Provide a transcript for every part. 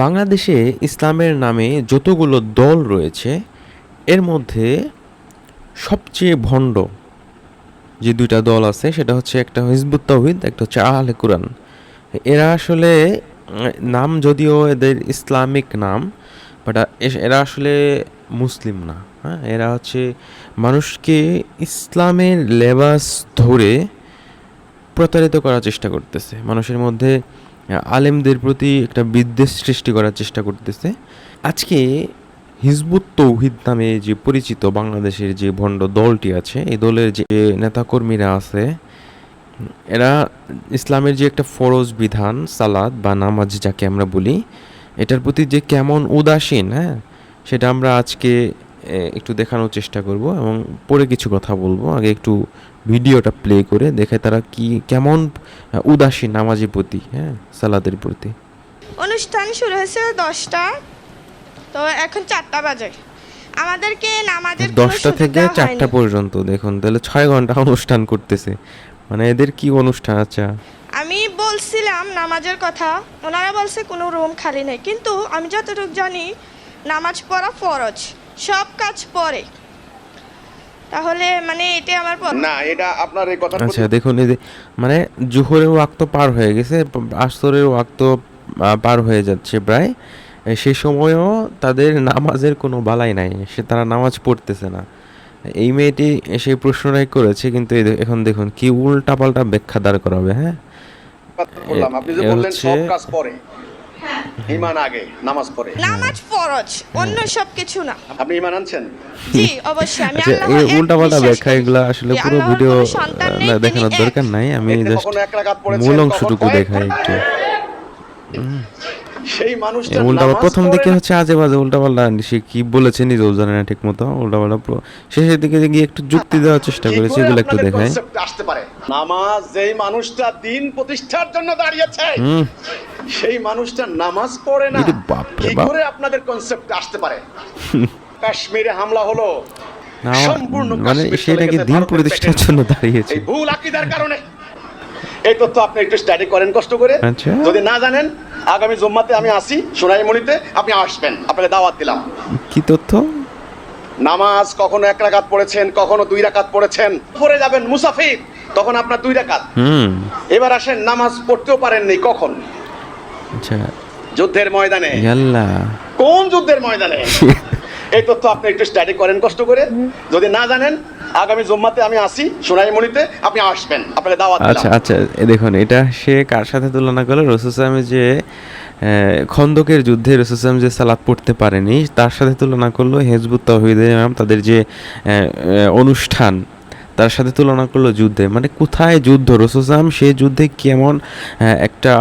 বাংলাদেশে ইসলামের নামে যতগুলো দল রয়েছে এর মধ্যে সবচেয়ে ভণ্ড যে দুইটা দল আছে সেটা হচ্ছে একটা হিজবুত তাওহীদ, একটা হচ্ছে আহলে কুরআন। এরা আসলে নাম যদিও এদের ইসলামিক নাম, বাট এরা আসলে মুসলিম না। হ্যাঁ, এরা হচ্ছে মানুষকে ইসলামের লেবাস ধরে প্রতারিত করার চেষ্টা করতেছে, মানুষের মধ্যে আলেমদের প্রতি একটা বিদ্বেষ সৃষ্টি করার চেষ্টা করতেছে। আজকে হিজবুত তৌহিদ নামে যে পরিচিত বাংলাদেশের যে ভণ্ড দলটি আছে, এই দলের যে নেতাকর্মীরা আছে, এরা ইসলামের যে একটা ফরজ বিধান সালাত বা নামাজ যাকে আমরা বলি, এটার প্রতি যে কেমন উদাসীন, হ্যাঁ, সেটা আমরা আজকে একটু দেখানোর চেষ্টা করব এবং পরে কিছু কথা বলবো। আগে একটু ভিডিওটা প্লে করে দেখে তারা কি কেমন উদাসীন নামাজের প্রতি, হ্যাঁ, সালাতের প্রতি। অনুষ্ঠান শুরু হয়েছে 10টা, তো এখন 4টা বাজে। আমাদেরকে নামাজের 10টা থেকে 4টা পর্যন্ত, দেখুন তাহলে 6 ঘন্টা অনুষ্ঠান করতেছে। মানে এদের কি অনুষ্ঠান? আচ্ছা, আমি বলছিলাম নামাজের কথা, ওনারা বলছে কোনো রুম খালি নেই, কিন্তু আমি যতটুকু জানি নামাজ পড়া ফরজ, সব কাজ পড়ে। তাহলে মানে এটা আমার না, এটা আপনার এই কথা। আচ্ছা দেখুন, এই যে মানে জোহরের ওয়াক্ত পার হয়ে গেছে, আসরের ওয়াক্ত পার হয়ে যাচ্ছে প্রায়, সেই সময়ও তাদের নামাজের কোনো বালাই নাই, তারা নামাজ পড়তেছে না। এই মেয়েটি সেই প্রশ্নটাই করেছে, কিন্তু এখন দেখুন কি উল্টা পাল্টা ব্যাখ্যা দাঁড় করাবে। হ্যাঁ, বললাম, আপনি যে বললেন সব কাজ পড়ে, ঈমান আগে, নামাজ পড়ে। নামাজ ফরজ, অন্য সব কিছু না। আপনি ঈমান আনছেন? জি অবশ্যই। আমি আচ্ছা, এই উল্টা পাল্টা ব্যাখ্যা এগুলো আসলে পুরো ভিডিও দেখানোর দরকার নাই, আমি জাস্ট মূল অংশটুকু দেখাই একটু। সেই মানুষটা উল্টা প্রথম দিকে হচ্ছে আজে বাজে উল্টা পাল্টা, সে কি বলেছে নিজেও জানে না ঠিক মতো, উল্টা পাল্টা শেষের দিকে গিয়ে একটু যুক্তি দেওয়ার চেষ্টা করেছে, এগুলো একটু দেখাই। আসতে পারে নামাজ, যেই মানুষটা দিন প্রতিষ্ঠার জন্য দাঁড়িয়েছে সেই মানুষটা নামাজ পড়ে না, কি করে আপনাদের কনসেপ্ট আসতে পারে? কাশ্মীরে হামলা হলো, সম্পূর্ণ মানে সে নাকি দিন প্রতিষ্ঠার জন্য দাঁড়িয়েছে, এই ভুল আকীদার কারণে। এই তথ্য আপনি একটু স্টাডি করেন কষ্ট করে। যদি না জানেন, আগামী জুম্মাতে আমি আসি সোনাইমুড়িতে, আপনি আসবেন, আপনাকে দাওয়াত দিলাম। কি তথ্য? নামাজ কখনো 1 রাকাত পড়েছেন, কখনো 2 রাকাত পড়েছেন, পড়ে যাবেন মুসাফির, তখন আপনার 2 রাকাত। এবার আসেন নামাজ পড়তেও পারেননি কখন? আচ্ছা, যুদ্ধের ময়দানে। আল্লাহ, কোন যুদ্ধের ময়দানে? এই তথ্য আপনি একটু স্টাডি করেন কষ্ট করে। যদি না জানেন, আগামী জুম্মাতে আমি আসি সোনাইমুড়িতে, আপনি আসবেন, আপনাকে দাওয়াত দিলাম। আচ্ছা আচ্ছা, দেখুন এটা সে কার সাথে তুলনা করলো? রাসূল সাল্লাল্লাহু আলাইহি ওয়াসাল্লাম যে খন্দকের যুদ্ধে রাসূল সাল্লাল্লাহু আলাইহি ওয়াসাল্লাম যে সালাত পড়তে পারেনি, তার সাথে তুলনা করলো হিজবুত তাওহীদের তাদের যে অনুষ্ঠান, তার সাথে তুলনা করলো যুদ্ধে। মানে কোথায় যুদ্ধ? রাসূল সাল্লাল্লাহু আলাইহি ওয়াসাল্লাম সেই যুদ্ধে কেমন একটা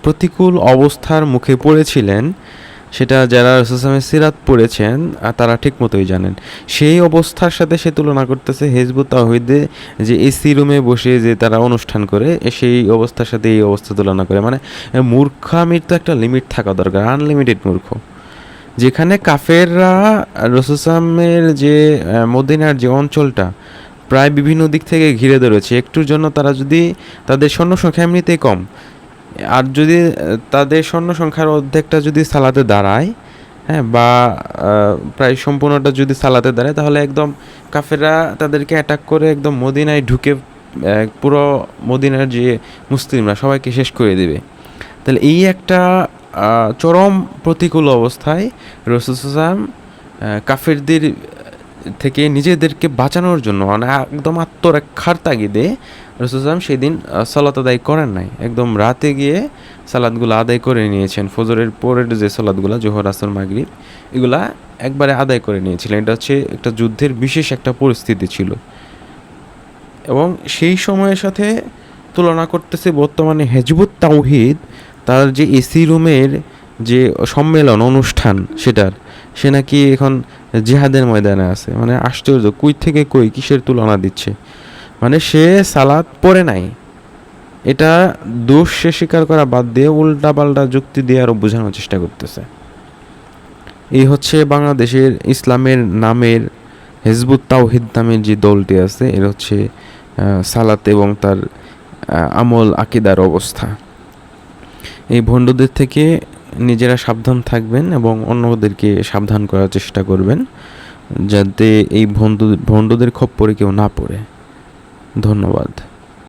প্রতিকূল অবস্থার মুখে পড়েছিলেন, সেটা যারা রাসূল সাল্লাল্লাহু আলাইহি ওয়াসাল্লামের সিরাত পড়েছেন তারা ঠিক মতোই জানেন। সেই অবস্থার সাথে সে তুলনা করতেছে হিজবুত তাওহীদে যে এসি রুমে বসে যে তারা অনুষ্ঠান করে, সেই অবস্থার সাথে এই অবস্থা তুলনা করে। মানে মূর্খামির তো একটা লিমিট থাকা দরকার, আনলিমিটেড মূর্খ। যেখানে কাফেররা রাসূল সাল্লামের যে মদিনার যে অঞ্চলটা প্রায় বিভিন্ন দিক থেকে ঘিরে ধরেছে, একটুর জন্য তারা যদি তাদের সৈন্য সংখ্যা এমনিতেই কম, আর যদি তাদের সৈন্য সংখ্যার অর্ধেকটা যদি সালাতে দাঁড়ায়, হ্যাঁ, বা প্রায় সম্পূর্ণটা যদি সালাতে দাঁড়ায়, তাহলে একদম কাফেররা তাদেরকে অ্যাটাক করে একদম মদিনায় ঢুকে পুরো মদিনার যে মুসলিমরা সবাইকে শেষ করে দেবে। তাহলে এই একটা চরম প্রতিকূল অবস্থায় রাসূল সাল্লাল্লাহু আলাইহি ওয়াসাল্লাম কাফেরদের থেকে নিজেদেরকে বাঁচানোর জন্য মানে একদম আত্মরক্ষার তাগিদে রাসূল সাল্লাল্লাহু আলাইহি ওয়াসাল্লাম সেদিন সালাত আদায় করেন নাই, একদম রাতে গিয়ে সালাতগুলো আদায় করে নিয়েছেন। ফজরের পরের যে সালাতগুলো জোহর আসর মাগরিব, এগুলা একবারে আদায় করে নিয়েছিলেন। এটা হচ্ছে একটা যুদ্ধের বিশেষ একটা পরিস্থিতি ছিল, এবং সেই সময়ের সাথে তুলনা করতেছে বর্তমানে হিজবুত তাওহীদ তার যে এসি রুমের যে সম্মেলন অনুষ্ঠান, সে নাকি এখন জিহাদের ময়দানে আছে। মানে আশ্চর্য, কই থেকে কই কিসের তুলনা দিচ্ছে? মানে সে সালাত পড়ে নাই, এটা দোষ সে স্বীকার করা বাদ দিয়ে উল্টা পাল্টা যুক্তি দিয়ে আরও বোঝানোর চেষ্টা করতেছে। এই হচ্ছে বাংলাদেশের ইসলামের নামের হিজবুত তাওহীদ নামের যে দলটি আছে, এর হচ্ছে সালাত এবং তার আমল আকিদার অবস্থা। এই ভণ্ডদের থেকে নিজেরা সাবধান থাকবেন এবং অন্যদেরকে সাবধান করার চেষ্টা করবেন, যাতে এই ভণ্ডদের খপ্পরে কেউ না পড়ে। ধন্যবাদ।